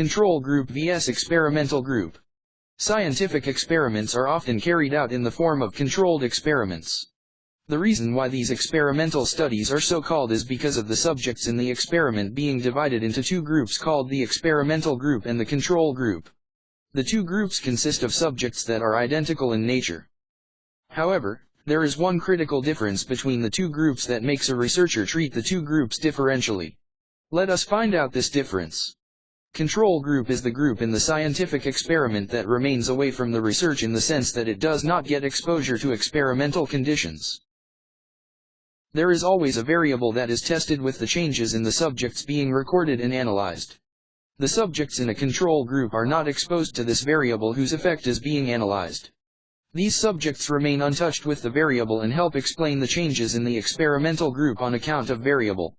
Control group vs. experimental group. Scientific experiments are often carried out in the form of controlled experiments. The reason why these experimental studies are so called is because of the subjects in the experiment being divided into two groups called the experimental group and the control group. The two groups consist of subjects that are identical in nature. However, there is one critical difference between the two groups that makes a researcher treat the two groups differentially. Let us find out this difference. Control group is the group in the scientific experiment that remains away from the research in the sense that it does not get exposure to experimental conditions. There is always a variable that is tested with the changes in the subjects being recorded and analyzed. The subjects in a control group are not exposed to this variable whose effect is being analyzed. These subjects remain untouched with the variable and help explain the changes in the experimental group on account of variable.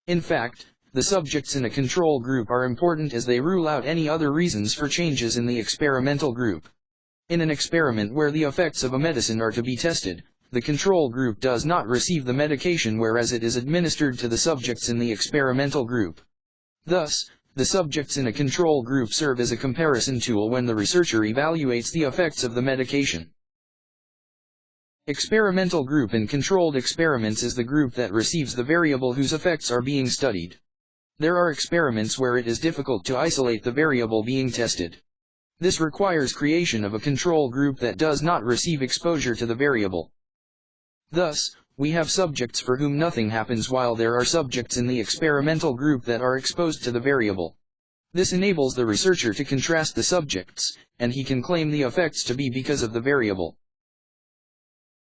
In fact, the subjects in a control group are important as they rule out any other reasons for changes in the experimental group. In an experiment where the effects of a medicine are to be tested, the control group does not receive the medication whereas it is administered to the subjects in the experimental group. Thus, the subjects in a control group serve as a comparison tool when the researcher evaluates the effects of the medication. Experimental group in controlled experiments is the group that receives the variable whose effects are being studied. There are experiments where it is difficult to isolate the variable being tested. This requires creation of a control group that does not receive exposure to the variable. Thus, we have subjects for whom nothing happens while there are subjects in the experimental group that are exposed to the variable. This enables the researcher to contrast the subjects, and he can claim the effects to be because of the variable.